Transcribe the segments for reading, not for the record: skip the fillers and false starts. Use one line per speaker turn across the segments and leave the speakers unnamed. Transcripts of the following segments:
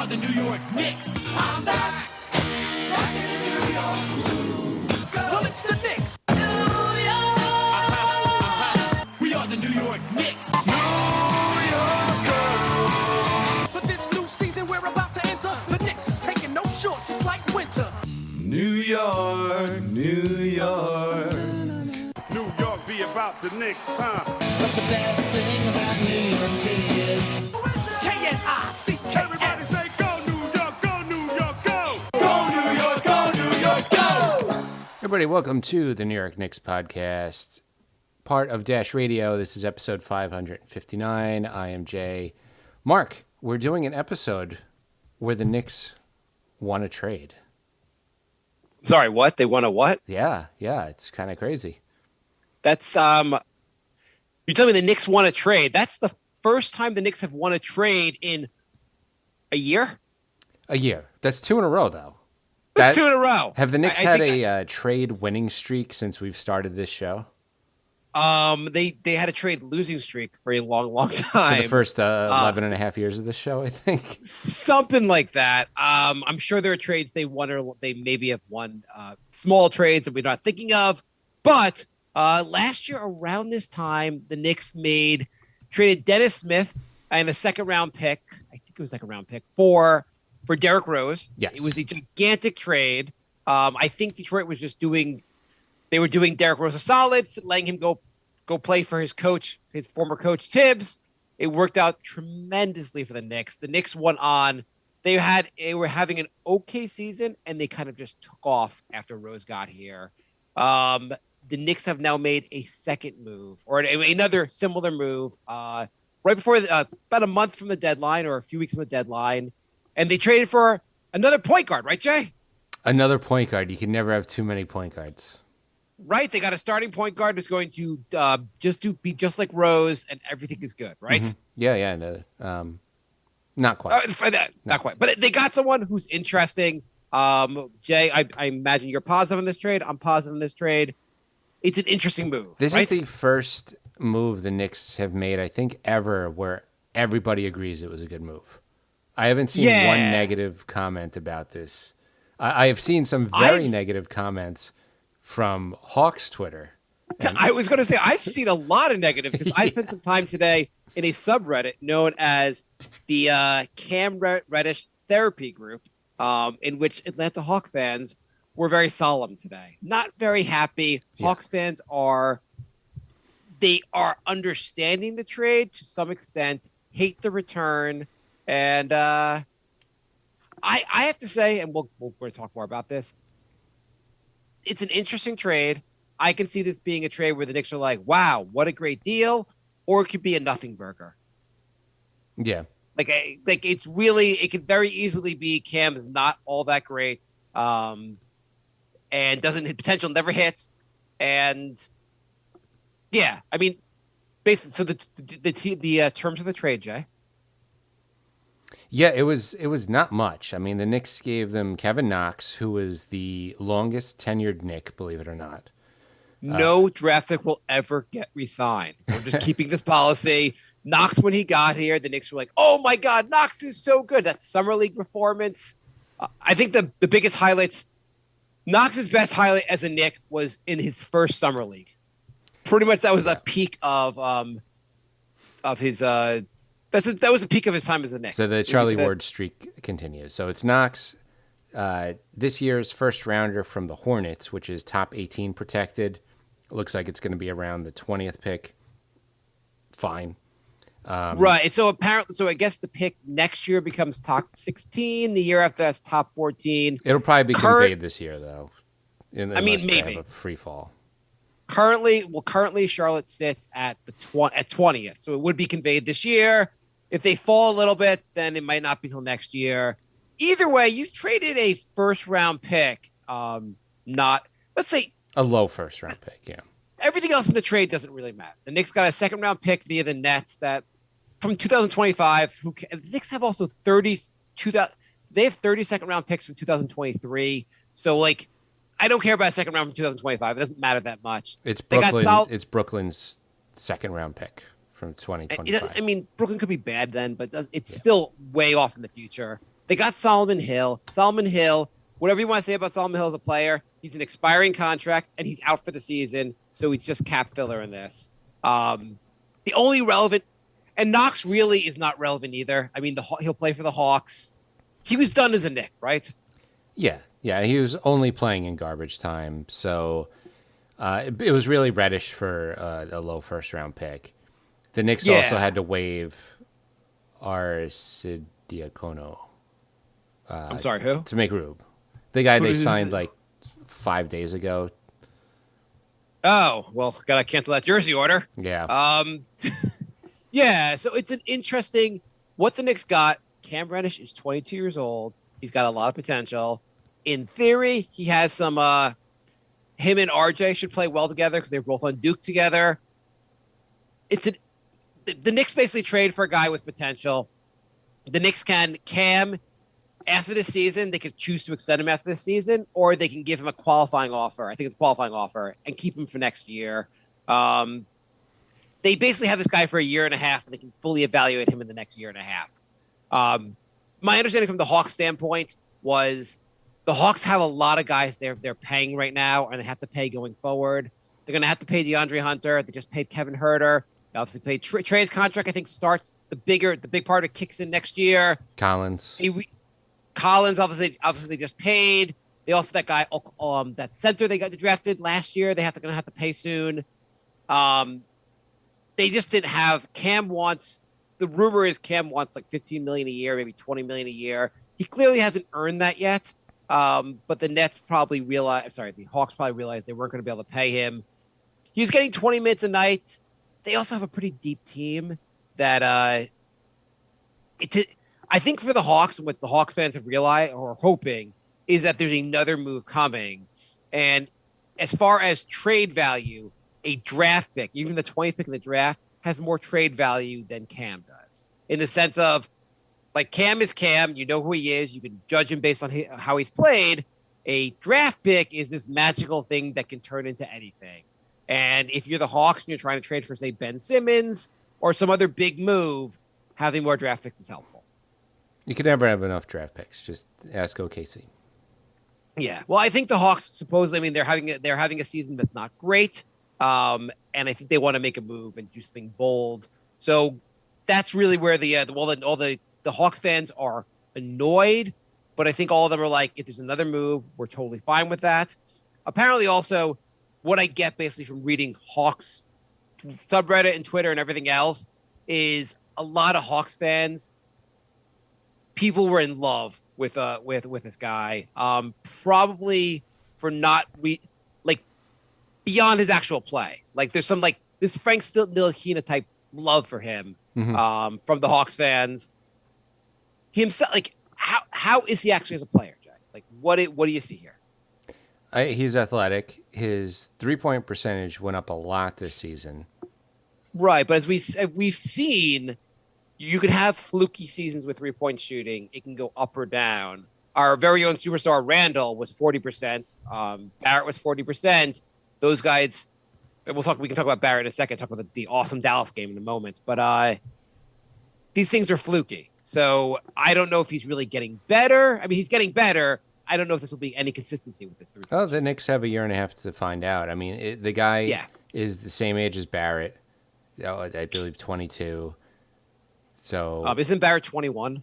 are the New York Knicks. I'm back, rocking in New York. Well, it's the Knicks. New York. We are the New York Knicks. New York. But this new season we're about to enter, the Knicks taking no shorts just like winter. New York, New York.
New York be about the Knicks, huh?
But the best thing about New York City is
K-N-I-C-K-S.
Everybody say go New York, go New York, go!
Go New York, go New York, go!
Everybody, welcome to the New York Knicks podcast, part of Dash Radio. This is episode 559. I am Jay. Mark, we're doing an episode where the Knicks won a trade.
Sorry, what? They won a what?
Yeah, it's kind of crazy.
That's you're telling me the Knicks won a trade. That's the first time the Knicks have won a trade in a year?
A year. That's two in a row, though.
That's two in a row.
Have the Knicks had a trade winning streak since we've started this show?
They had a trade losing streak for a long time.
For the first 11 and a half years of this show, I think.
Something like that. I'm sure there are trades they won or they maybe have won small trades that we're not thinking of. But last year around this time, the Knicks traded Dennis Smith and a second-round pick. I think it was a second-round pick for Derrick Rose.
Yes.
It was a gigantic trade. I think Detroit was just doing Derrick Rose a solid, letting him go play for his former coach Tibbs. It worked out tremendously for the Knicks. The Knicks went on. They were having an okay season, and they kind of just took off after Rose got here. The Knicks have now made a second move, or another similar move, right before about a month from the deadline, or a few weeks from the deadline, and they traded for another point guard, right, Jay?
Another point guard. You can never have too many point guards.
Right, they got a starting point guard who's going to be just like Rose, and everything is good, right?
Mm-hmm. Yeah, no, not quite.
Not quite, but they got someone who's interesting. Jay, I imagine you're positive on this trade. I'm positive on this trade. It's an interesting move.
This
right?
is the first move the Knicks have made, I think, ever where everybody agrees it was a good move. I haven't seen one negative comment about this. I have seen some very negative comments from Hawks Twitter.
I was going to say, I've seen a lot of negative because I spent some time today in a subreddit known as the Cam Reddish therapy group, in which Atlanta Hawk fans were very solemn today. Not very happy. Yeah. Hawks fans are understanding the trade to some extent, hate the return, and I have to say, and we're going to talk more about this, it's an interesting trade. I can see this being a trade where the Knicks are like, wow, what a great deal, or it could be a nothing burger.
Yeah.
Like it could very easily be Cam's not all that great, and doesn't hit potential, never hits. And yeah, I mean, basically, so the terms of the trade, Jay.
Yeah, it was not much. I mean, the Knicks gave them Kevin Knox, who was the longest tenured Knick, believe it or not.
No draft pick will ever get re-signed. We're just keeping this policy. Knox, when he got here, the Knicks were like, oh my God, Knox is so good. That summer league performance. I think the biggest highlights, Knox's best highlight as a Knick was in his first summer league. Pretty much that was the peak of his that was the peak of his time as a Knick.
So the Charlie Ward streak continues. So it's Knox, this year's first rounder from the Hornets, which is top 18 protected. It looks like it's going to be around the 20th pick. Fine.
Right. So I guess the pick next year becomes top 16. The year after that's top 14.
It'll probably be conveyed this year, though.
Maybe
they have a free fall.
Currently Charlotte sits at 20th, so it would be conveyed this year. If they fall a little bit, then it might not be till next year. Either way, you traded a first round pick. Let's say
a low first round pick. Yeah.
Everything else in the trade doesn't really matter. The Knicks got a second round pick via the Nets that from 2025. The Knicks have also 30 second round picks from 2023. So like, I don't care about a second round from 2025. It doesn't matter that much.
It's Brooklyn's second round pick from 2025.
I mean, Brooklyn could be bad then, but it's still way off in the future. They got Solomon Hill. Solomon Hill, whatever you want to say about Solomon Hill as a player, he's an expiring contract and he's out for the season, so he's just cap filler in this. The only relevant, and Knox really is not relevant either. I mean, he'll play for the Hawks. He was done as a Knick, right?
Yeah, he was only playing in garbage time, so it was really Reddish for a low first-round pick. The Knicks also had to waive Arcidiacono.
I'm sorry, who?
To make Rube. The guy they signed like 5 days ago.
Oh, well, gotta cancel that jersey order.
Yeah.
Yeah, so it's an interesting what the Knicks got. Cam Reddish is 22 years old. He's got a lot of potential. In theory, he has some him and RJ should play well together because they're both on Duke together. The Knicks basically trade for a guy with potential. The Knicks Cam after the season, they could choose to extend him after the season, or they can give him a qualifying offer. I think it's a qualifying offer and keep him for next year. They basically have this guy for a year and a half, and they can fully evaluate him in the next year and a half. My understanding from the Hawks standpoint was the Hawks have a lot of guys they're paying right now, and they have to pay going forward. They're going to have to pay DeAndre Hunter. They just paid Kevin Huerter. They obviously paid Trey's contract. I think starts the big part of it kicks in next year.
Collins
obviously they just paid. They also that guy that center they got drafted last year. They're going to have to pay soon. They just didn't have Cam wants. The rumor is Cam wants like $15 million a year, maybe $20 million a year. He clearly hasn't earned that yet. But the Hawks probably realized they weren't going to be able to pay him. He was getting 20 minutes a night. They also have a pretty deep team that I think for the Hawks and what the Hawks fans have realized or are hoping is that there's another move coming. And as far as trade value, a draft pick, even the 20th pick in the draft, has more trade value than Cam does. In the sense of, like, Cam is Cam. You know who he is. You can judge him based on how he's played. A draft pick is this magical thing that can turn into anything. And if you're the Hawks and you're trying to trade for, say, Ben Simmons or some other big move, having more draft picks is helpful.
You can never have enough draft picks. Just ask OKC.
Yeah. Well, I think the Hawks supposedly, they're having a season that's not great. And I think they want to make a move and do something bold. So that's really where the Hawks fans are annoyed. But I think all of them are like, if there's another move, we're totally fine with that. Apparently, also, what I get basically from reading Hawks subreddit and Twitter and everything else is a lot of Hawks fans. People were in love with this guy, probably for not beyond his actual play. Like there's some like this Frank Ntilikina type love for him from the Hawks fans. Himself, like how is he actually as a player, Jay? Like what do you see here?
He's athletic. His 3-point percentage went up a lot this season.
Right, but as we've seen, you can have fluky seasons with 3-point shooting. It can go up or down. Our very own superstar Randall was 40%. Barrett was 40%. Those guys, we can talk about Barrett in a second. Talk about the awesome Dallas game in a moment. But these things are fluky. So I don't know if he's really getting better. I mean, he's getting better. I don't know if this will be any consistency with this.
Oh, the Knicks have a year and a half to find out. I mean, the guy is the same age as Barrett. I believe 22. So
isn't Barrett 21?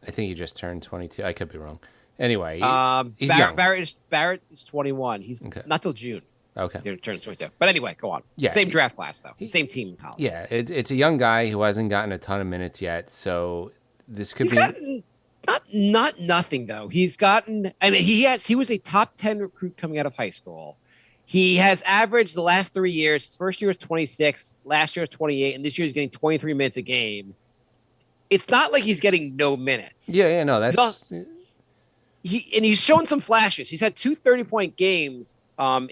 I think he just turned 22. I could be wrong. Anyway, he's
Barrett is 21. He's not till June.
Okay.
He turns 22. But anyway, go on.
Yeah,
same draft class though. Same team in college.
Yeah, it's a young guy who hasn't gotten a ton of minutes yet. So this could be
not nothing though. He's gotten, and he was a top 10 recruit coming out of high school. He has averaged the last 3 years. His first year was 26, last year was 28, and this year he's getting 23 minutes a game. It's not like he's getting no minutes.
Yeah, no, that's
he's shown some flashes. He's had 2 30-point games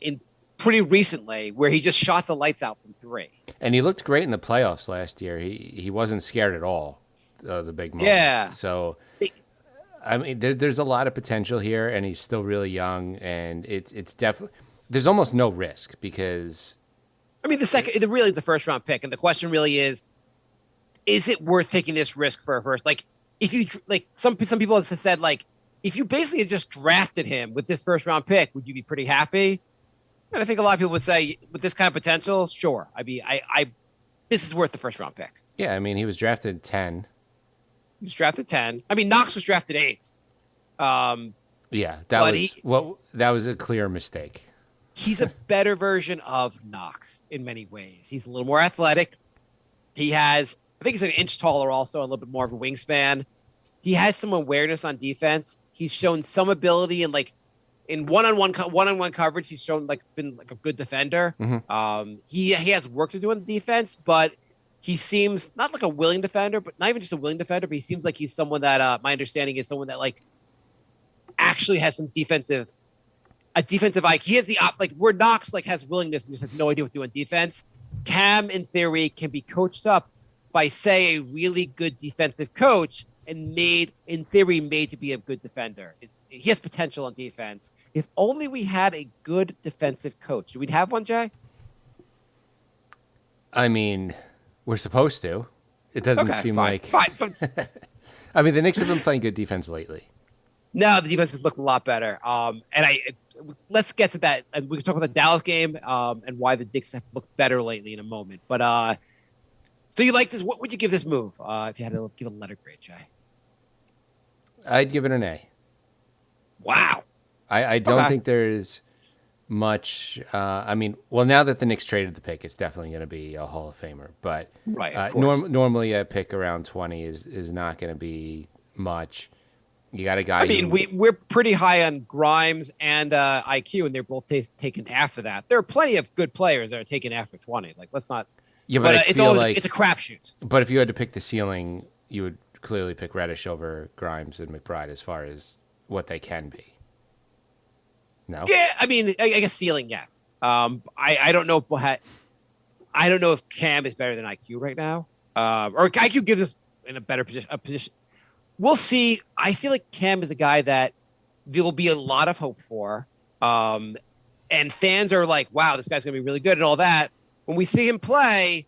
in pretty recently where he just shot the lights out from 3.
And he looked great in the playoffs last year. He wasn't scared at all. The big moment.
Yeah.
So I mean, there's a lot of potential here, and he's still really young, and it's definitely there's almost no risk because
I mean the first round pick, and the question really is it worth taking this risk for a first? Like if you like some people have said like if you basically had just drafted him with this first round pick, would you be pretty happy? And I think a lot of people would say with this kind of potential, sure. I mean, I this is worth the first round pick.
Yeah, I mean, he was drafted 10.
He was drafted 10. I mean, Knox was drafted 8.
Yeah, that was a clear mistake.
He's a better version of Knox in many ways. He's a little more athletic. I think he's an inch taller also, a little bit more of a wingspan. He has some awareness on defense. He's shown some ability in one-on-one coverage. He's shown been a good defender.
Mm-hmm.
He has work to do on the defense, but he seems not like a willing defender, but not even just a willing defender, but he seems like he's someone that my understanding is someone that actually has some defensive IQ. He has where Knox has willingness and just has no idea what to do on defense. Cam, in theory, can be coached up by, say, a really good defensive coach and made to be a good defender. He has potential on defense. If only we had a good defensive coach. Do we have one, Jay?
I mean, we're supposed to. It doesn't seem
fine.
I mean, the Knicks have been playing good defense lately.
No, the defense has looked a lot better. Let's get to that, and we can talk about the Dallas game and why the Knicks have looked better lately in a moment. But so you like this? What would you give this move if you had to give a letter grade, Jay?
I'd give it an A.
Wow.
I don't think there's much. I mean, well, now that the Knicks traded the pick, it's definitely going to be a Hall of Famer. But
right,
normally a pick around 20 is not going to be much. You got a guy.
I mean, we're pretty high on Grimes and IQ, and they're both taken after that. There are plenty of good players that are taken after 20. Let's not.
Yeah, but
it's a crapshoot.
But if you had to pick the ceiling, you would clearly pick Reddish over Grimes and McBride as far as what they can be. No.
Yeah, I mean, I guess ceiling, yes. I don't know I don't know if Cam is better than IQ right now, or IQ gives us in a better position. We'll see. I feel like Cam is a guy that there will be a lot of hope for, and fans are like, "Wow, this guy's going to be really good," and all that. When we see him play,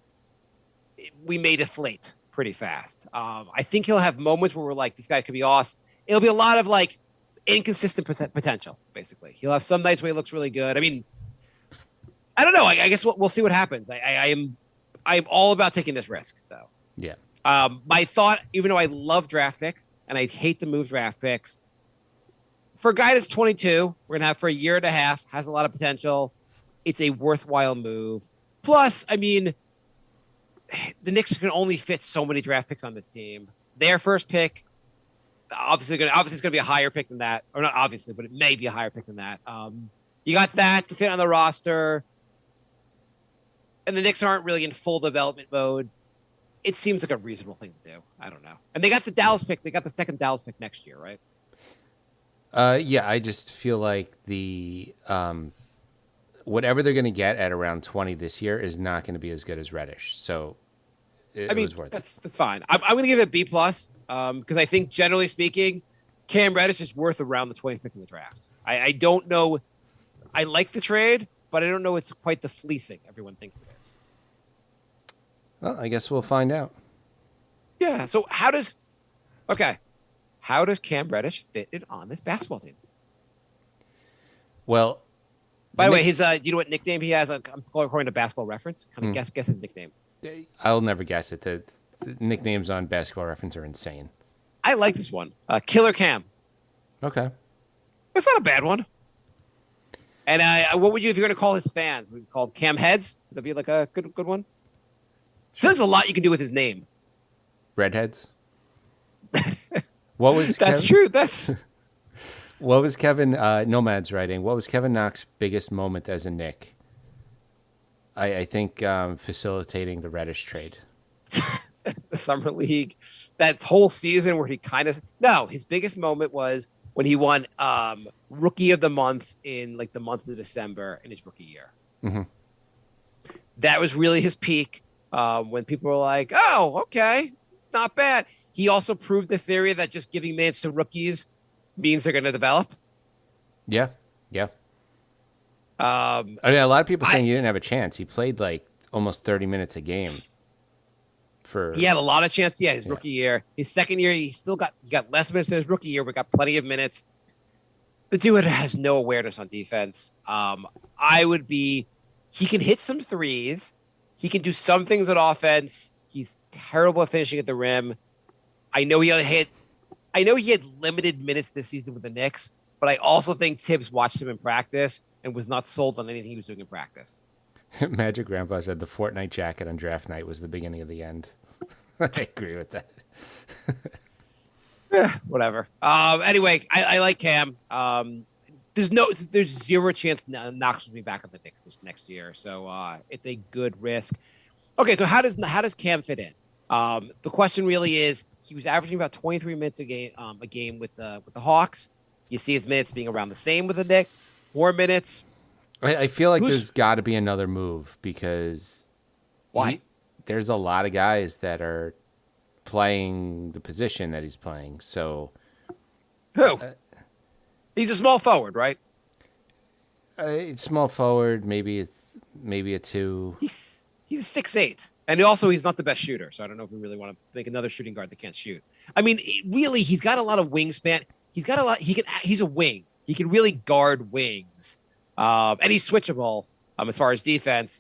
we may deflate pretty fast. I think he'll have moments where we're like, "This guy could be awesome." It'll be a lot of inconsistent potential. Basically, he'll have some nights where he looks really good. I mean, I don't know. I guess we'll see what happens. I'm all about taking this risk, though.
Yeah.
My thought, even though I love draft picks and I hate to move draft picks, for a guy that's 22, we're going to have for a year and a half, has a lot of potential. It's a worthwhile move. Plus, I mean, the Knicks can only fit so many draft picks on this team. Their first pick, obviously it's going to be a higher pick than that. Or not obviously, but it may be a higher pick than that. You got that to fit on the roster. And the Knicks aren't really in full development mode. It seems like a reasonable thing to do. I don't know. And they got the Dallas pick. They got the second Dallas pick next year, right?
Yeah, I just feel like the whatever they're going to get at around 20 this year is not going to be as good as Reddish. So it was worth it.
That's fine. I'm going to give it a B+, because I think, generally speaking, Cam Reddish is worth around the 20th pick in the draft. I don't know. I like the trade, but I don't know it's quite the fleecing everyone thinks it is.
Well, I guess we'll find out.
Yeah. So how does Cam Reddish fit in on this basketball team?
Well,
by the way, his do you know what nickname he has? I'm according to Basketball Reference. Kind of guess his nickname.
I'll never guess it. The nicknames on Basketball Reference are insane.
I like this one. Killer Cam.
Okay.
It's not a bad one. And what would you, if you're going to call his fans? Would you call them Cam Heads? Would that be like a good one? I feel like there's a lot you can do with his name.
Redheads. What was
That's true. That's
what was Kevin Nomad's writing? What was Kevin Knox's biggest moment as a Knick? I think facilitating the Reddish trade.
the summer league. That whole season where he his biggest moment was when he won Rookie of the Month in the month of December in his rookie year.
Mm-hmm.
That was really his peak. When people were like, "Oh, okay, not bad." He also proved the theory that just giving minutes to rookies means they're going to develop.
Yeah. I mean, a lot of people saying he didn't have a chance. He played almost 30 minutes a game for.
He had a lot of chance. Yeah, his rookie year. His second year, he got less minutes than his rookie year, but got plenty of minutes. The dude has no awareness on defense. He can hit some threes. He can do some things on offense. He's terrible at finishing at the rim. I know he had limited minutes this season with the Knicks, but I also think Tibbs watched him in practice and was not sold on anything he was doing in practice.
Magic Grandpa said the Fortnite jacket on draft night was the beginning of the end. I agree with that.
Whatever. Anyway, I like Cam. There's zero chance Knox will be back on the Knicks this next year, so it's a good risk. Okay, so how does Cam fit in? The question really is, he was averaging about 23 minutes a game with the Hawks. You see his minutes being around the same with the Knicks, 4 minutes.
I feel like there's got to be another move because there's a lot of guys that are playing the position that he's playing. So
who? He's a small forward, right?
It's small forward, maybe a 2.
He's 6'8", and he's not the best shooter. So I don't know if we really want to make another shooting guard that can't shoot. I mean, really, he's got a lot of wingspan. He's a wing. He can really guard wings. And he's switchable as far as defense.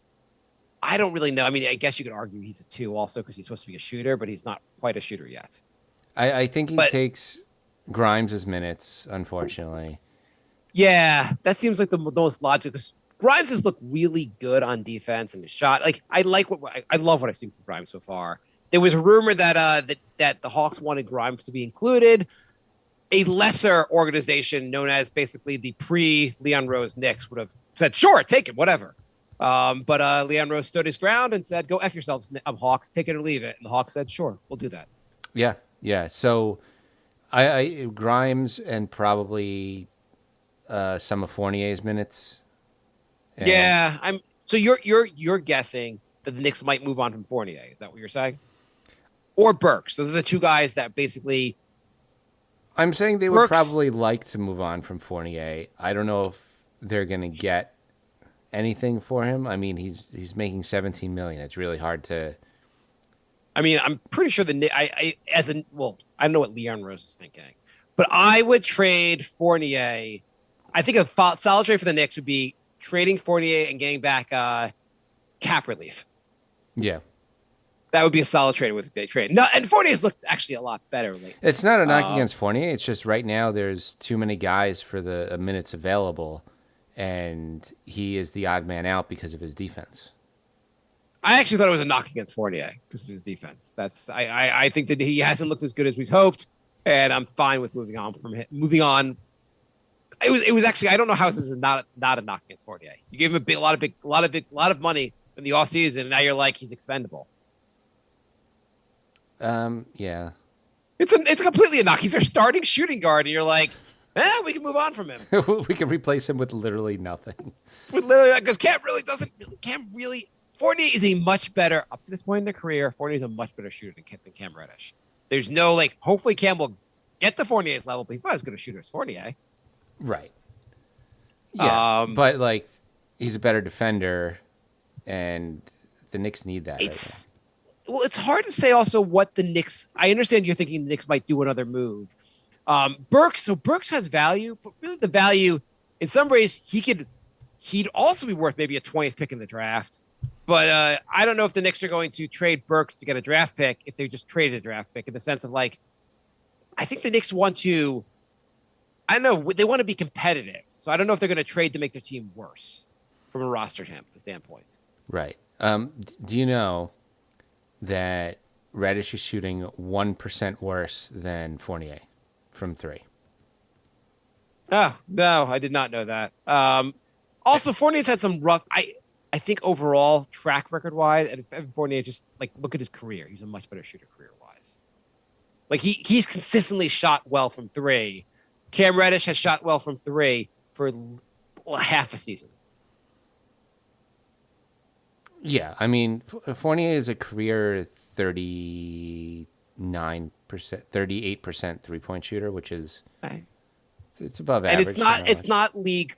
I don't really know. I mean, I guess you could argue he's a 2 also because he's supposed to be a shooter, but he's not quite a shooter yet.
I think he takes Grimes' minutes, unfortunately.
Yeah, that seems like the most logical. Grimes has looked really good on defense and his shot. Like I love what I've seen from Grimes so far. There was a rumor that the Hawks wanted Grimes to be included. A lesser organization known as basically the pre-Leon Rose Knicks would have said, sure, take it, whatever. But Leon Rose stood his ground and said, go F yourselves, Hawks, take it or leave it. And the Hawks said, sure, we'll do that.
Yeah. So I Grimes and probably some of Fournier's minutes.
And so you're guessing that the Knicks might move on from Fournier. Is that what you're saying? Or Burks. Those are the two guys that basically...
I'm saying they would probably like to move on from Fournier. I don't know if they're going to get anything for him. I mean, he's making $17 million. It's really hard to.
I mean, I'm pretty sure I don't know what Leon Rose is thinking, but I would trade Fournier. I think a solid trade for the Knicks would be trading Fournier and getting back cap relief.
Yeah.
That would be a solid trade with day trade. No, and Fournier's looked actually a lot better lately.
It's not a knock against Fournier. It's just right now there's too many guys for the minutes available, and he is the odd man out because of his defense.
I actually thought it was a knock against Fournier because of his defense. I think that he hasn't looked as good as we'd hoped, and I'm fine with moving on from him. Moving on. It was actually, I don't know how this is not a knock against Fournier. You gave him a lot of money in the offseason, and now you're like he's expendable.
Yeah.
It's completely a knock. He's our starting shooting guard, and you're like, we can move on from him.
We can replace him with literally nothing.
Because Cam really. Fournier is a much better, up to this point in their career, Fournier is a much better shooter than Cam Reddish. There's no, hopefully Cam will get to Fournier's level, but he's not as good a shooter as Fournier.
Right. Yeah. But, he's a better defender, and the Knicks need that right now.
Well, it's hard to say also what the Knicks... I understand you're thinking the Knicks might do another move. Burks has value, but really the value, in some ways, he'd also be worth maybe a 20th pick in the draft. But I don't know if the Knicks are going to trade Burks to get a draft pick if they just traded a draft pick in the sense of, I think the Knicks want to... I don't know. They want to be competitive. So I don't know if they're going to trade to make their team worse from a roster standpoint.
Right. Do you know that Reddish is shooting 1% worse than Fournier from 3?
Oh, no, I did not know that. Also, Fournier's had some rough, I think overall track record wise, and Fournier just look at his career. He's a much better shooter career wise. He's consistently shot well from 3. Cam Reddish has shot well from 3 for half a season. Yeah,
I mean, Fournier is a career 38% 3-point shooter, which is it's above average.
And it's not league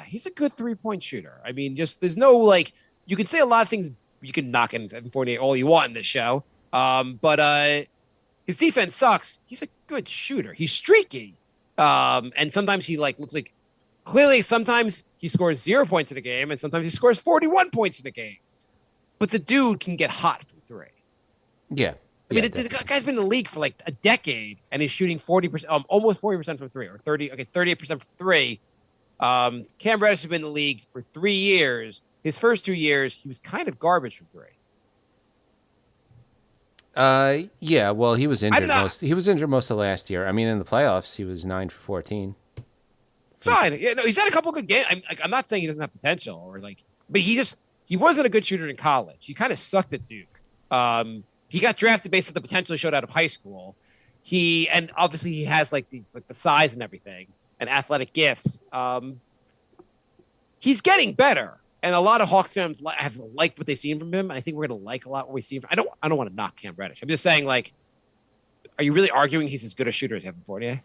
he's a good 3-point shooter. I mean, just there's no you can say a lot of things you can knock in Fournier all you want in this show, But his defense sucks. He's a good shooter. He's streaky. And sometimes he looks like clearly sometimes he scores 0 points in a game and sometimes he scores 41 points in a game. But the dude can get hot from three.
Yeah.
I mean, the guy's been in the league for like a decade and he's shooting 40%, almost 40% from three, or 38% from three. Cam Reddish has been in the league for 3 years. His first 2 years, he was kind of garbage from three.
Yeah. Well, he was injured most of last year. I mean, in the playoffs, he was 9 for 14.
Fine. Yeah, no, he's had a couple good games. I'm not saying he doesn't have potential but he wasn't a good shooter in college. He kind of sucked at Duke. He got drafted based on the potential he showed out of high school. And obviously he has the size and everything and athletic gifts. He's getting better. And a lot of Hawks fans have liked what they've seen from him. And I think we're going to like a lot what we see. I don't want to knock Cam Reddish. I'm just saying, are you really arguing he's as good a shooter as Evan Fournier?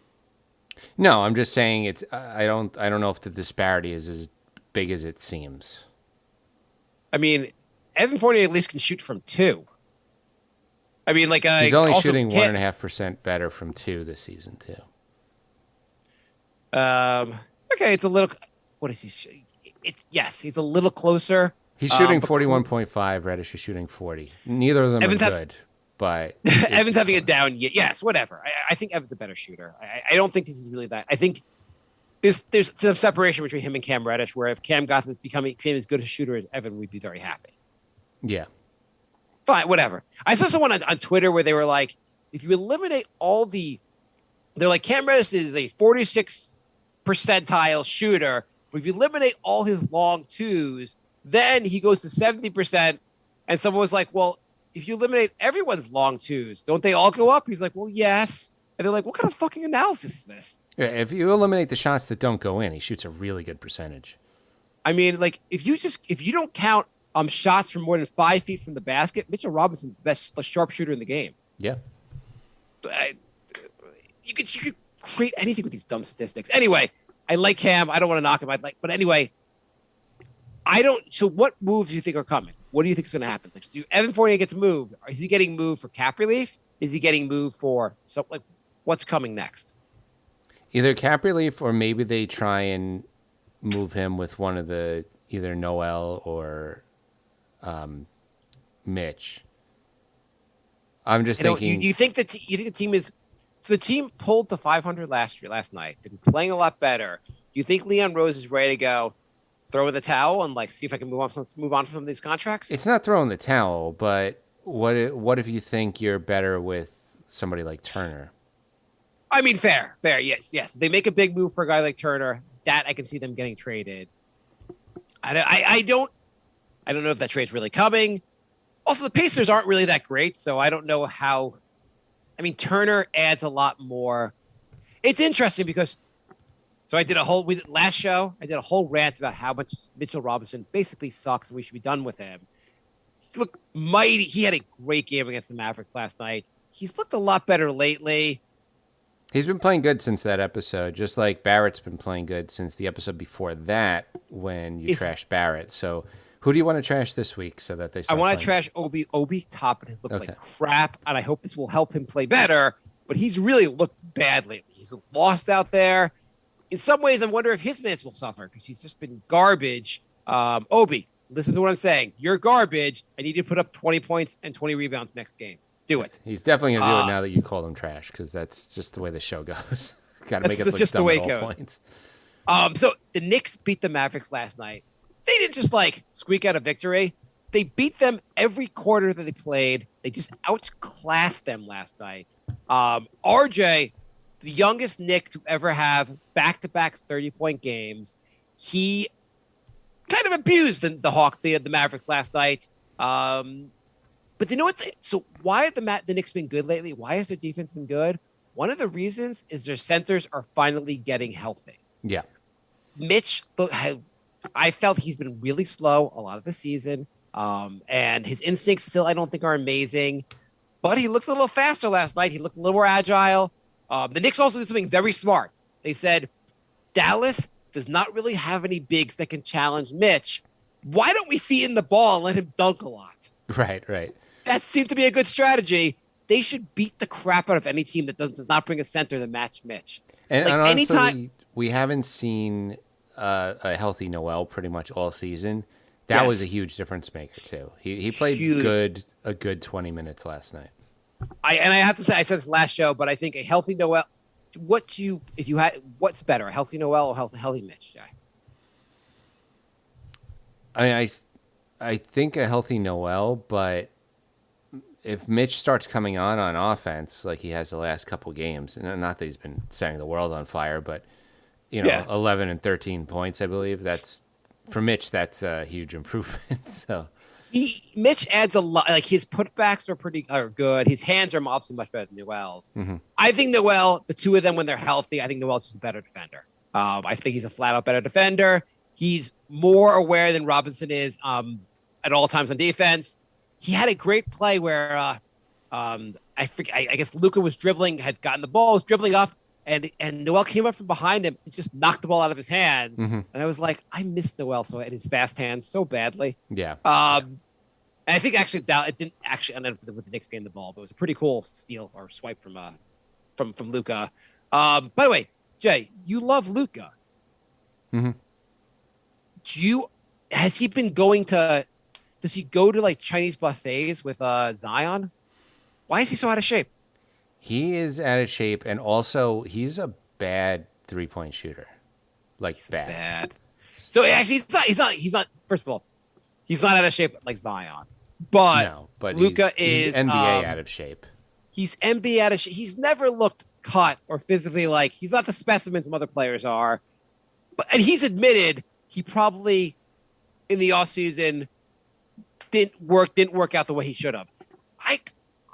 No, I'm just saying I don't know if the disparity is as big as it seems.
I mean, Evan Fournier at least can shoot from two. I mean,
he's only shooting 1.5% better from two this season too.
Okay, it's a little. What is he? Yes, he's a little closer.
He's shooting 41.5. Reddish is shooting 40. Neither of them are good, but
Evan's having a down year. Yes, whatever. I think Evan's a better shooter. I don't think this is really that. I think there's some separation between him and Cam Reddish, where if Cam became as good a shooter as Evan, we'd be very happy.
Yeah.
Fine, whatever. I saw someone on Twitter where they were like, if you eliminate they're like, Cam Reddish is a 46th percentile shooter, but if you eliminate all his long twos, then he goes to 70%. And someone was like, well, if you eliminate everyone's long twos, don't they all go up? He's like, well, yes. And they're like, what kind of fucking analysis is this?
Yeah, if you eliminate the shots that don't go in, he shoots a really good percentage.
I mean, if you don't count shots from more than 5 feet from the basket, Mitchell Robinson's the best sharpshooter in the game.
Yeah.
You could create anything with these dumb statistics. Anyway, I like Cam. I don't want to knock him. But anyway, So what moves do you think are coming? What do you think is going to happen? Evan Fournier gets moved. Is he getting moved for cap relief? Is he getting moved for what's coming next?
Either cap relief or maybe they try and move him with one of the either Noel or Mitch. I'm just thinking.
You think the team is? So the team pulled to 500 last night. They've been playing a lot better. Do you think Leon Rose is ready to go, throw in the towel, and see if I can move on from some of these contracts? It's
not throwing the towel, but what if you think you're better with somebody like Turner?
I mean, fair. Yes. They make a big move for a guy like Turner. That I can see them getting traded. I don't know if that trade's really coming. Also, the Pacers aren't really that great, so I don't know how. I mean, Turner adds a lot more. It's interesting because, last show, I did a whole rant about how much Mitchell Robinson basically sucks and we should be done with him. He looked mighty. He had a great game against the Mavericks last night. He's looked a lot better lately.
He's been playing good since that episode, just like Barrett's been playing good since the episode before that when you trashed Barrett. So who do you want to trash this week so that they start
I want to trash Obi. Obi Toppin has looked like crap, and I hope this will help him play better, but he's really looked bad lately. He's lost out there. In some ways, I wonder if his minutes will suffer because he's just been garbage. Obi, listen to what I'm saying. You're garbage. I need you to put up 20 points and 20 rebounds next game. Do it.
He's definitely going to do it now that you called him trash because that's just the way the show goes. Got to make us look
just
dumb
the way
at
it
all
goes.
points.
So the Knicks beat the Mavericks last night. They didn't just squeak out a victory. They beat them every quarter that they played. They just outclassed them last night. RJ, the youngest Knick to ever have back-to-back 30-point games, he kind of abused the Mavericks last night. But you know what? So why have the Knicks been good lately? Why has their defense been good? One of the reasons is their centers are finally getting healthy.
Yeah.
Mitch, I felt he's been really slow a lot of the season. And his instincts still, I don't think, are amazing. But he looked a little faster last night. He looked a little more agile. The Knicks also did something very smart. They said, Dallas does not really have any bigs that can challenge Mitch. Why don't we feed him the ball and let him dunk a lot?
Right.
that seemed to be a good strategy. They should beat the crap out of any team that does not bring a center to match Mitch.
And,
Like,
and honestly,
anytime-
we haven't seen a healthy Noel pretty much all season. That was a huge difference maker too. He played
Huge.
a good 20 minutes last night.
I have to say, I said this last show, but I think a healthy Noel. What's better, a healthy Noel or healthy Mitch, Jay?
I think a healthy Noel, but if Mitch starts coming on offense like he has the last couple games, and not that he's been setting the world on fire, but 11 and 13 points, I believe for Mitch. That's a huge improvement. So
Mitch adds a lot. Like his putbacks are good. His hands are obviously much better than Noel's.
Mm-hmm.
I think Noel, the two of them when they're healthy, I think Noel's just a better defender. I think he's a flat out better defender. He's more aware than Robinson is at all times on defense. He had a great play where I guess Luka was dribbling, had gotten the ball, was dribbling up, and Noel came up from behind him and just knocked the ball out of his hands.
Mm-hmm.
And I was like, I miss Noel and his fast hands so badly.
Yeah.
And I think actually it didn't actually end up with the Knicks getting the ball, but it was a pretty cool steal or swipe from Luka. By the way, Jay, you love Luka.
Mm-hmm.
Has he been going to? Does he go to like Chinese buffets with Zion? Why is he so out of shape?
He is out of shape, and also he's a bad 3-point shooter. Like bad.
So actually, he's not. First of all, he's not out of shape like Zion. But Luka
he's
is
NBA out of shape.
He's NBA out of shape. He's never looked cut or physically like he's not the specimen some other players are. And he's admitted he probably in the offseason didn't work out the way he should have.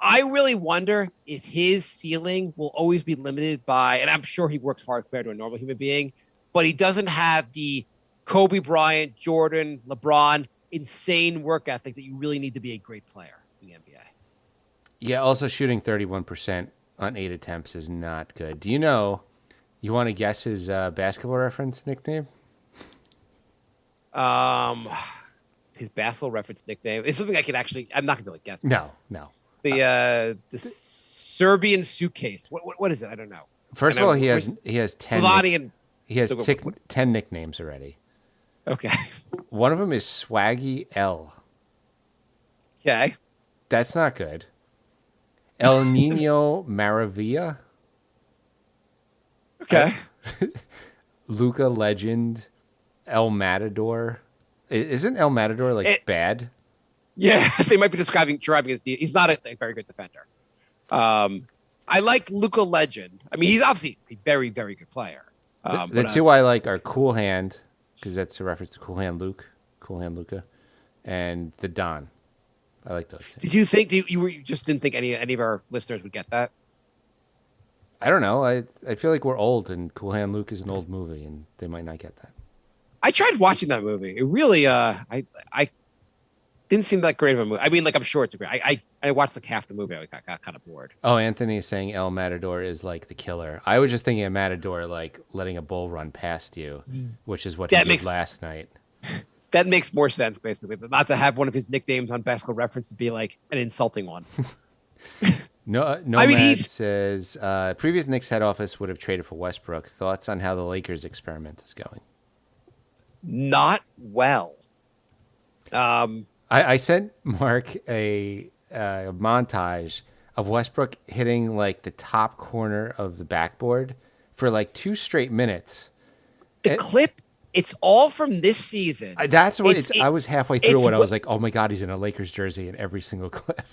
I really wonder if his ceiling will always be limited by, and I'm sure he works hard compared to a normal human being, but he doesn't have the Kobe Bryant, Jordan, LeBron insane work ethic that you really need to be a great player in the NBA.
Yeah, also shooting 31% on 8 attempts is not good. Do you know, you want to guess his basketball reference nickname?
His basketball reference nickname is something I'm not going to be able to guess.
No.
The Serbian suitcase. What is it? I don't know.
First of all, he has 10
Slovenian.
he has 10 nicknames already.
Okay.
One of them is Swaggy L.
Okay.
That's not good. El Nino Maravilla.
Okay.
Luca Legend. El Matador. Isn't El Matador bad?
Yeah, they might be describing his. He's not a very good defender. I like Luca Legend. I mean, he's obviously a very, very good player.
The two I like are Cool Hand, because that's a reference to Cool Hand Luca, and the Don. I like those two.
Did you think you just didn't think any of our listeners would get that?
I don't know. I feel like we're old, and Cool Hand Luke is an old movie, and they might not get that.
I tried watching that movie. It really, I didn't seem that great of a movie. I mean, like I'm sure it's a great. I watched like half the movie. I got kind of bored.
Oh, Anthony is saying El Matador is like the killer. I was just thinking of Matador like letting a bull run past you, which is what he did last night.
That makes more sense, basically, but not to have one of his nicknames on Basketball Reference to be like an insulting one.
Nomad says previous Knicks head office would have traded for Westbrook. Thoughts on how the Lakers experiment is going?
Not well.
I sent Mark a montage of Westbrook hitting like the top corner of the backboard for like 2 straight minutes.
The clip, it's all from this season.
That's what I was halfway through when I was like, oh my God, he's in a Lakers jersey in every single clip.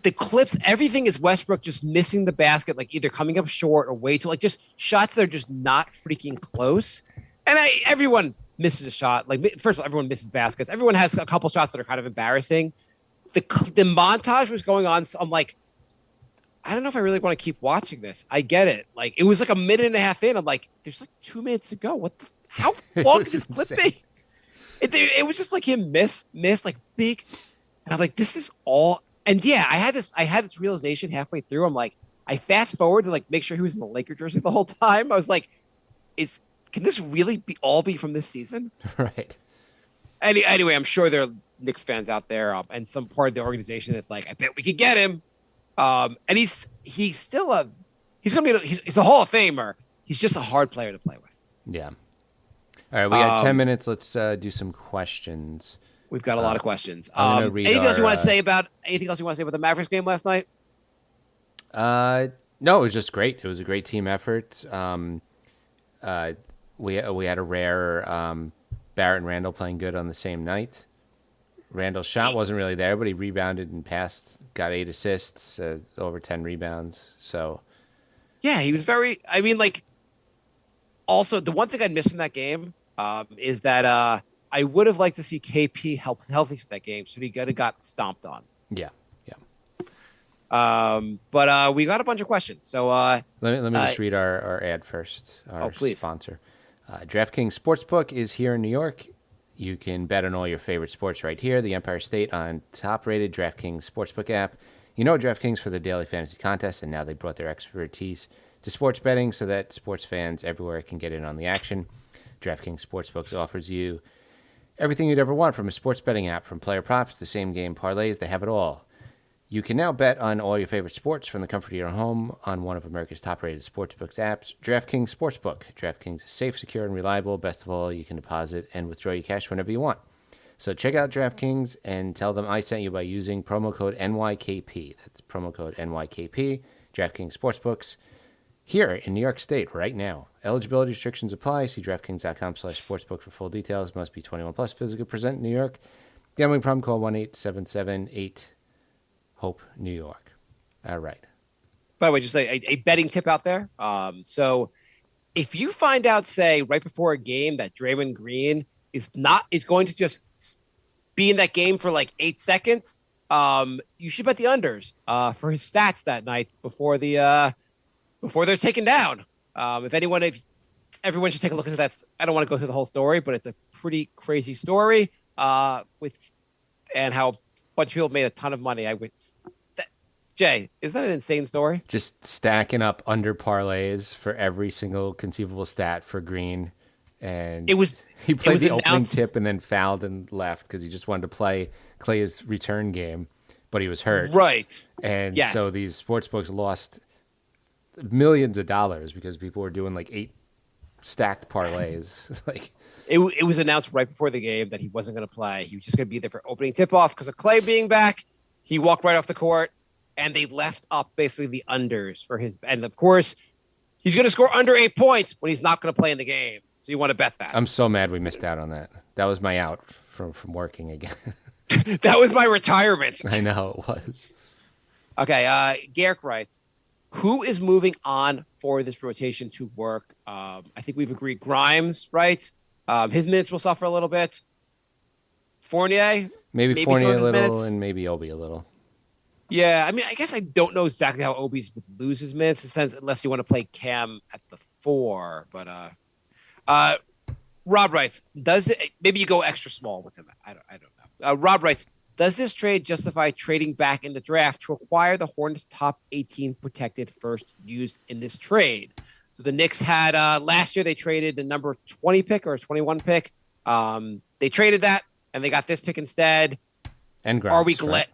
The clips, everything is Westbrook just missing the basket, like either coming up short or way too, like just shots that are just not freaking close. And everyone misses a shot. Like, first of all, everyone misses baskets. Everyone has a couple shots that are kind of embarrassing. The montage was going on. So I'm like, I don't know if I really want to keep watching this. I get it. Like, it was like a minute and a half in. I'm like, there's like 2 minutes to go. How long is this clip be? It was just like him miss like big. And I'm like, this is all. And yeah, I had this realization halfway through. I'm like, I fast forward to like make sure he was in the Laker jersey the whole time. I was like, can this really all be from this season?
Right.
Anyway, I'm sure they're Knicks fans out there and some part of the organization that's like, I bet we could get him. And he's still he's a Hall of Famer. He's just a hard player to play with.
Yeah. All right, we got 10 minutes. Let's do some questions.
We've got a lot of questions.
I'm gonna read
anything else you
our,
want to say about the Mavericks game last night?
No, it was just great. It was a great team effort. We had a rare Barrett and Randall playing good on the same night. Randall's shot wasn't really there, but he rebounded and passed, got 8 assists, over 10 rebounds. So,
yeah, he was very. I mean, like, also the one thing I missed from that game is that I would have liked to see KP healthy for that game, so he could have got stomped on.
yeah.
But we got a bunch of questions. So
Let me just read our ad first. Our
please.
sponsor. DraftKings Sportsbook is here in New York. You can bet on all your favorite sports right here. The Empire State on top-rated DraftKings Sportsbook app. You know DraftKings for the daily fantasy contest, and now they brought their expertise to sports betting so that sports fans everywhere can get in on the action. DraftKings Sportsbook offers you everything you'd ever want from a sports betting app, from player props to same-game parlays. They have it all. You can now bet on all your favorite sports from the comfort of your home on one of America's top-rated sportsbook apps, DraftKings Sportsbook. DraftKings is safe, secure, and reliable. Best of all, you can deposit and withdraw your cash whenever you want. So check out DraftKings and tell them I sent you by using promo code NYKP. That's promo code NYKP. DraftKings Sportsbooks here in New York State right now. Eligibility restrictions apply. See DraftKings.com/sportsbook for full details. Must be 21 plus. Physical present in New York. Gambling problem, call 1-877-8-HOPE, New York. All right.
by the way, just a betting tip out there. So if you find out, say, right before a game that Draymond Green is going to just be in that game for like 8 seconds, you should bet the unders for his stats that night before they're taken down. If everyone should take a look into that. I don't want to go through the whole story, but it's a pretty crazy story and how a bunch of people made a ton of money. Jay, is that an insane story?
Just stacking up under parlays for every single conceivable stat for Green. And he played the opening tip and then fouled and left because he just wanted to play Clay's return game, but he was hurt.
Right.
And so these sportsbooks lost millions of dollars because people were doing like 8 stacked parlays. Like
it was announced right before the game that he wasn't going to play. He was just going to be there for opening tip-off because of Clay being back. He walked right off the court, and they left up basically the unders for his. And of course, he's going to score under 8 points when he's not going to play in the game. So you want to bet that.
I'm so mad we missed out on that. That was my out from working again.
That was my retirement.
I know it was.
Okay, Garrick writes, who is moving on for this rotation to work? I think we've agreed Grimes, right? His minutes will suffer a little bit. Fournier?
Maybe Fournier a little and maybe Obi a little.
Yeah, I mean, I guess I don't know exactly how Obi's would lose his minutes in a sense, unless you want to play Cam at the 4. But Rob writes, maybe you go extra small with him? I don't know. Rob writes, does this trade justify trading back in the draft to acquire the Hornets' top 18 protected first used in this trade? So the Knicks had last year they traded the number 20 pick or 21 pick. They traded that and they got this pick instead.
And Grimes,
are we glad? Right?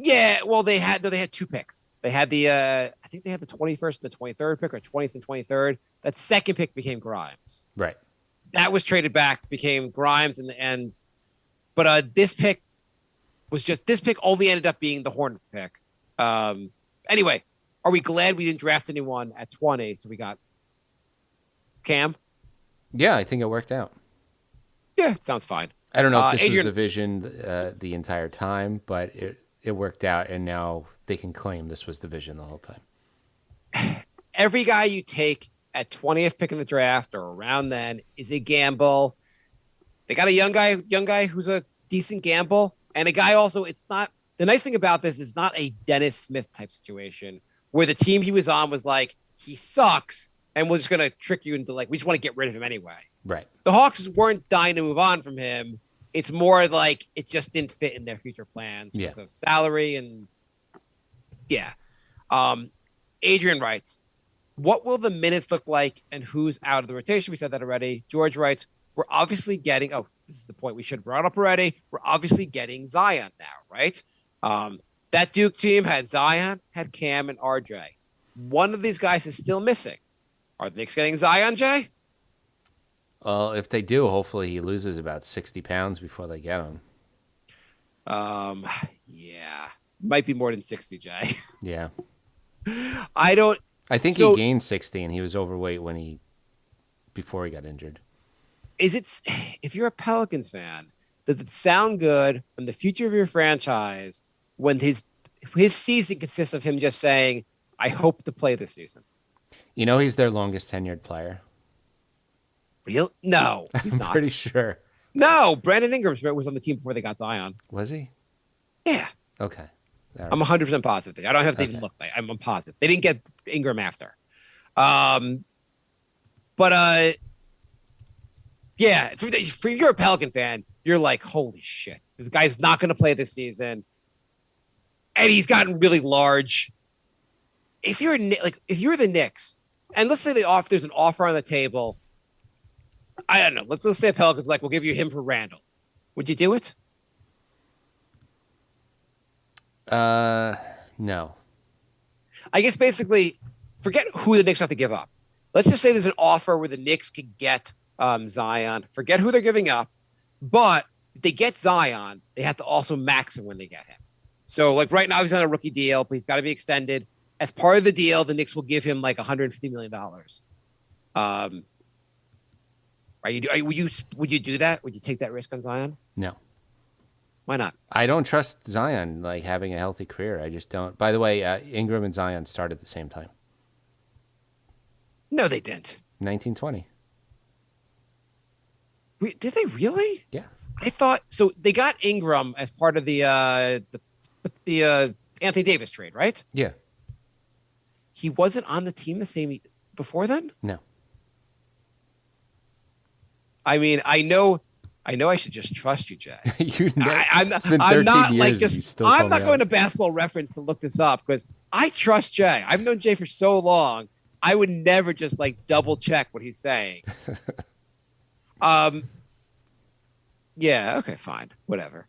Yeah, well they had 2 picks. They had the I think they had the 21st and the 23rd pick, or 20th and 23rd. That second pick became Grimes.
Right.
That was traded back, became Grimes in the end. But this pick only ended up being the Hornets pick. Anyway, are we glad we didn't draft anyone at 20? So we got Cam?
Yeah, I think it worked out.
Yeah, sounds fine.
I don't know if this was the vision the entire time, but it worked out, and now they can claim this was the vision the whole time.
Every guy you take at 20th pick in the draft or around then is a gamble. They got a young guy who's a decent gamble, and a guy also. It's not the nice thing about this is not a Dennis Smith type situation where the team he was on was like he sucks and we're just gonna trick you into like we just want to get rid of him anyway.
Right.
The Hawks weren't dying to move on from him. It's more like it just didn't fit in their future plans because of salary and Adrian writes, what will the minutes look like and who's out of the rotation? We said that already. George writes, we're obviously getting, this is the point we should have brought up already. We're obviously getting Zion now, right? That Duke team had Zion, had Cam, and RJ. One of these guys is still missing. Are the Knicks getting Zion, Jay?
Well, if they do, hopefully he loses about 60 pounds before they get him.
Yeah. Might be more than 60, Jay.
Yeah.
I
think he gained 60 and he was overweight before he got injured.
If you're a Pelicans fan, does it sound good on the future of your franchise when his season consists of him just saying, I hope to play this season?
You know he's their longest tenured player.
Real? No, he's not.
I'm pretty sure.
No, Brandon Ingram was on the team before they got Zion.
Was he?
Yeah.
Okay. Right.
I'm 100% positive. I don't have to even look. I'm positive. They didn't get Ingram after. Yeah, if you're a Pelican fan, you're like, holy shit, this guy's not going to play this season, and he's gotten really large. If you're the Knicks, and let's say there's an offer on the table. I don't know. Let's say Pelicans like, we'll give you him for Randall. Would you do it?
No.
I guess basically, forget who the Knicks have to give up. Let's just say there's an offer where the Knicks could get Zion. Forget who they're giving up, but if they get Zion, they have to also max him when they get him. So, like right now, he's on a rookie deal, but he's got to be extended. As part of the deal, the Knicks will give him like $150 million. Would you do that? Would you take that risk on Zion?
No.
Why not?
I don't trust Zion like having a healthy career. I just don't. By the way, Ingram and Zion started at the same time.
No, they didn't.
1920.
Did they really?
Yeah.
I thought so. They got Ingram as part of the Anthony Davis trade, right?
Yeah.
He wasn't on the team the same before then?
No.
I mean, I know I should just trust you, Jay.
It's been 13
not
years
like
and
just.
you still
I'm
call
not
me
going
out.
to Basketball Reference to look this up because I trust Jay. I've known Jay for so long. I would never just like double check what he's saying. Yeah. Okay. Fine. Whatever.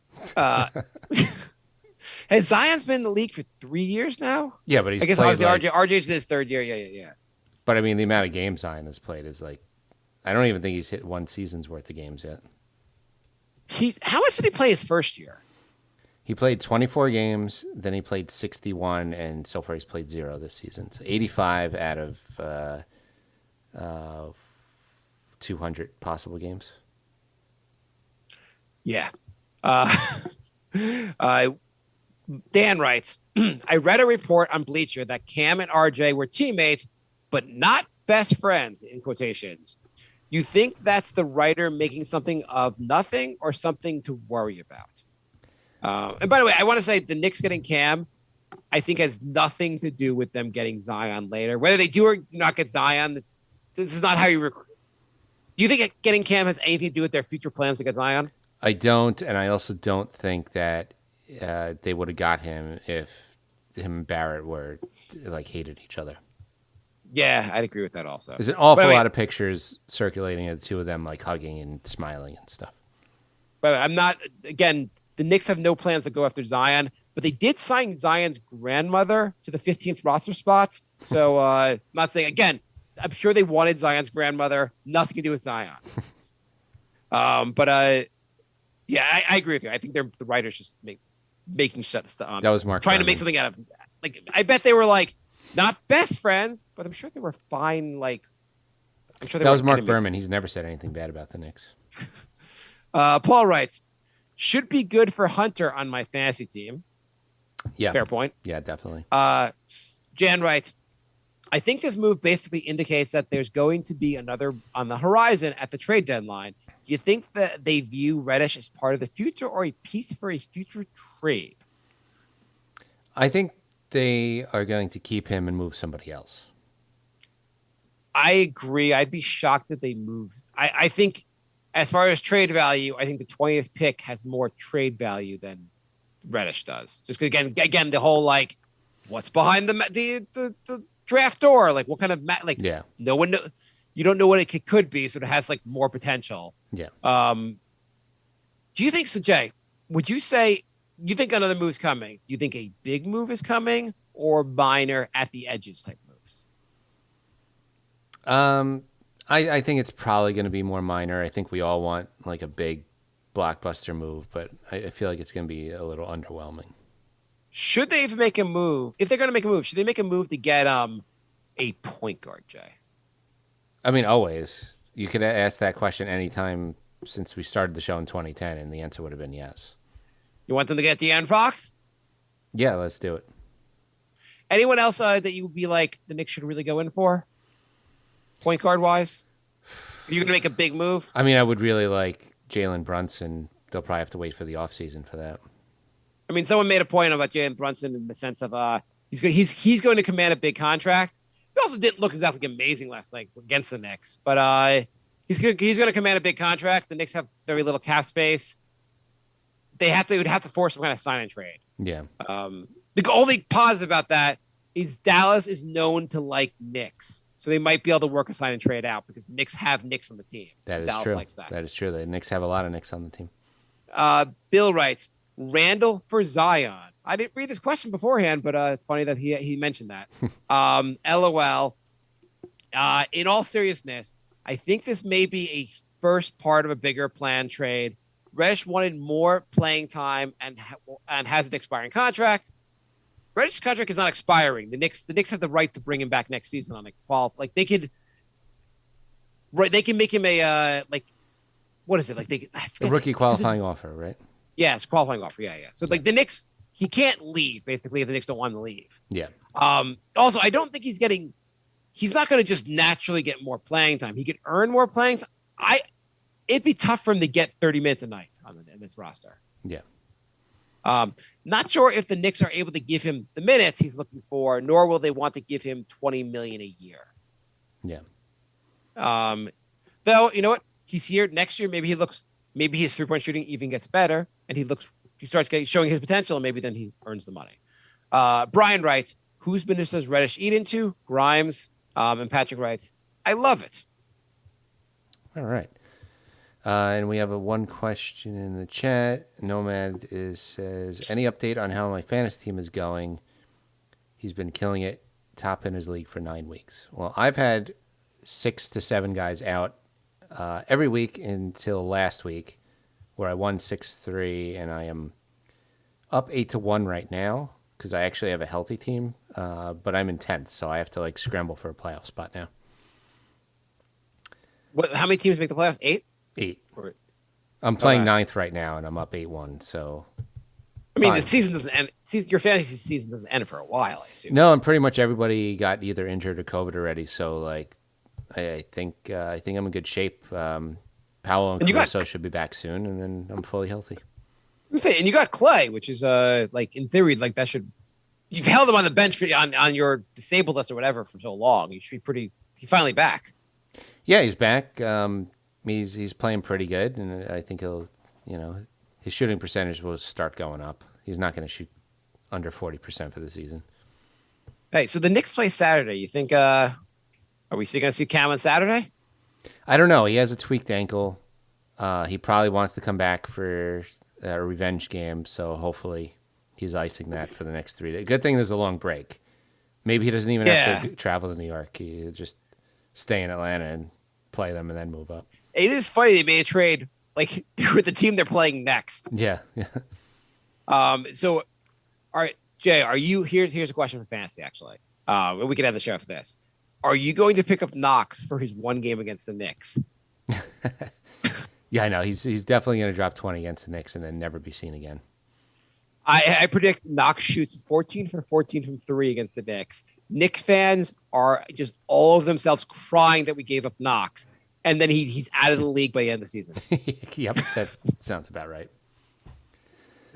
Has Zion's been in the league for 3 years now?
Yeah, but he's
I guess
played
obviously RJ's in his third year. Yeah.
But I mean, the amount of games Zion has played is like, I don't even think he's hit one season's worth of games yet.
How much did he play his first year?
He played 24 games, then he played 61, and so far he's played 0 this season. So 85 out of 200 possible games.
Yeah. Dan writes, I read a report on Bleacher that Cam and RJ were teammates, but not best friends, in quotations. You think that's the writer making something of nothing or something to worry about? And by the way, I want to say the Knicks getting Cam, I think has nothing to do with them getting Zion later. Whether they do or do not get Zion, this is not how you recruit. Do you think getting Cam has anything to do with their future plans to get Zion?
I don't, and I also don't think that they would have got him if him and Barrett were like hated each other.
Yeah, I'd agree with that also.
There's an awful lot of pictures circulating of the two of them like hugging and smiling and stuff.
But I'm not, again, the Knicks have no plans to go after Zion, but they did sign Zion's grandmother to the 15th roster spot. So I'm not saying, again, I'm sure they wanted Zion's grandmother. Nothing to do with Zion. Yeah, I agree with you. I think the writers just making shut stuff.
That was Marc
trying to
Berman.
make something out of. Like, I bet they were like not best friends, but I'm sure they were fine. Like, I'm sure they
that
were
was Marc
enemies.
Berman. He's never said anything bad about the Knicks.
Paul writes, should be good for Hunter on my fantasy team.
Yeah,
Fair point.
Yeah, definitely.
Jan writes, I think this move basically indicates that there's going to be another on the horizon at the trade deadline. Do you think that they view Reddish as part of the future or a piece for a future trade?
I think they are going to keep him and move somebody else.
I agree. I'd be shocked that they moved. I think as far as trade value, I think the 20th pick has more trade value than Reddish does. Just again, the whole like, what's behind the draft door? Like, what kind of
yeah.
No one know. You don't know what it could be, so it has like more potential.
Yeah.
Do you think, so Jay, would you say you think another move's coming? Do you think a big move is coming or minor at the edges type moves?
I think it's probably going to be more minor. I think we all want like a big blockbuster move, but I feel like it's going to be a little underwhelming.
Should they even make a move? If they're going to make a move, should they make a move to get a point guard, Jay?
I mean, always. You could ask that question anytime since we started the show in 2010, and the answer would have been yes.
You want them to get De'Aaron Fox?
Yeah, let's do it.
Anyone else that you would be like the Knicks should really go in for? Point guard wise? Are you going to make a big move?
I mean, I would really like Jalen Brunson. They'll probably have to wait for the offseason for that.
I mean, someone made a point about Jalen Brunson in the sense of he's going to command a big contract. He also didn't look exactly amazing last night against the Knicks, but he's going to command a big contract. The Knicks have very little cap space. They would have to force some kind of sign and trade.
Yeah.
The only positive about that is Dallas is known to like Knicks, so they might be able to work a sign and trade out because the Knicks have Knicks on the team.
That is
Dallas
true.
likes that.
That is true. The Knicks have a lot of Knicks on the team.
Bill writes, Randall for Zion. I didn't read this question beforehand, but it's funny that he mentioned that. LOL. In all seriousness, I think this may be a first part of a bigger plan trade. Reddish wanted more playing time and has an expiring contract. Reddish's contract is not expiring. The Knicks have the right to bring him back next season on a they can make him a what is it
A rookie qualifying offer, right?
Yeah, it's a qualifying offer. Yeah. So the Knicks, he can't leave basically if the Knicks don't want him to leave.
Yeah.
Also, I don't think he's not going to just naturally get more playing time. He could earn more playing time. It'd be tough for him to get 30 minutes a night in this roster.
Yeah.
Not sure if the Knicks are able to give him the minutes he's looking for, nor will they want to give him $20 million a year.
Yeah.
Though, you know what? He's here next year. Maybe his 3-point shooting even gets better, and he starts showing his potential, and maybe then he earns the money. Brian writes, whose business does Reddish eat into? Grimes. And Patrick writes, I love it.
All right. And we have one question in the chat. Nomad says, any update on how my fantasy team is going? He's been killing it, top in his league for 9 weeks. Well, I've had 6 to 7 guys out every week until last week, where I won 6-3, and I am up 8-1 right now because I actually have a healthy team, but I'm in 10th, so I have to scramble for a playoff spot now.
How many teams make the playoffs? 8?
8. I'm playing 9th right now, and I'm up 8-1. So,
I mean, the season doesn't end. Your fantasy season doesn't end for a while, I assume.
No, and pretty much everybody got either injured or COVID already. So, I think I'm in good shape. Paolo and Caruso should be back soon, and then I'm fully healthy.
And you got Clay, which is in theory, that should. You've held him on the bench on your disabled list or whatever for so long. You should be pretty. He's finally back.
Yeah, he's back. He's playing pretty good, and I think his shooting percentage will start going up. He's not going to shoot under 40% for the season.
Hey, so the Knicks play Saturday. You think? Are we still going to see Cam on Saturday?
I don't know. He has a tweaked ankle. He probably wants to come back for a revenge game, so hopefully he's icing that for the next 3 days. Good thing there's a long break. Maybe he doesn't even have to travel to New York. He'll just stay in Atlanta and play them and then move up.
It is funny they made a trade with the team they're playing next.
Yeah.
So, all right, Jay, are you here's a question for fantasy, actually. We can end the show after this. Are you going to pick up Knox for his one game against the Knicks?
Yeah, I know. He's definitely going to drop 20 against the Knicks and then never be seen again.
I predict Knox shoots 14 for 14 from 3 against the Knicks. Knicks fans are just all of themselves crying that we gave up Knox. And then he's out of the league by the end of the season.
Yep, that sounds about right.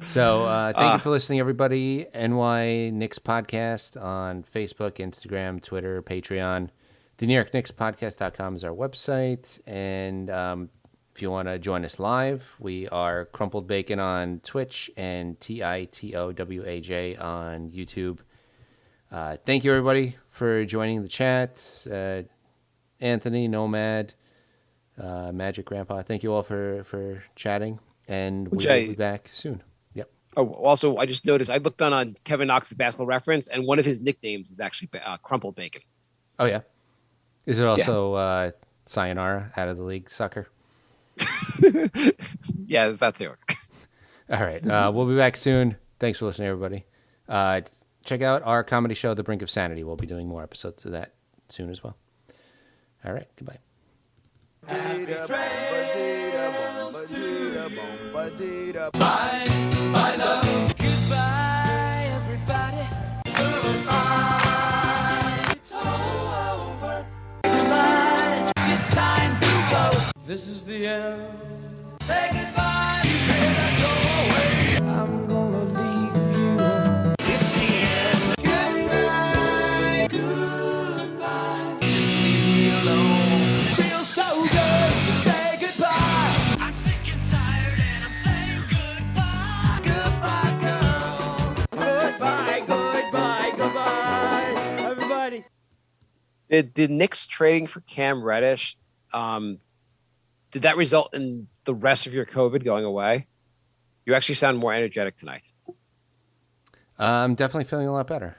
So thank you for listening, everybody. NY Knicks Podcast on Facebook, Instagram, Twitter, Patreon. The New York Knicks Podcast.com is our website. And if you want to join us live, we are Crumpled Bacon on Twitch and TITOWAJ on YouTube. Thank you, everybody, for joining the chat. Anthony, Nomad, Magic Grandpa, thank you all for chatting. And we will
Jay.
be back soon. Yep.
Oh, also, I just noticed I looked on Kevin Knox's Basketball Reference, and one of his nicknames is actually Crumpled Bacon.
Oh, yeah. Is it also Sayonara, out of the league, sucker?
Yeah, that's it.
All right. We'll be back soon. Thanks for listening, everybody. Check out our comedy show, The Brink of Sanity. We'll be doing more episodes of that soon as well. All right. Goodbye.
Goodbye, everybody. It's all over. Goodbye. It's time to go. This is the end. Say goodbye. You better go away. I'm gonna leave you. It's the end. Goodbye. Goodbye. Just leave me alone. Feels so good to say goodbye. I'm sick and tired and I'm saying goodbye. Goodbye, girl. Goodbye, goodbye, goodbye, everybody.
Did Knicks trading for Cam Reddish, did that result in the rest of your COVID going away? You actually sound more energetic tonight.
I'm definitely feeling a lot better.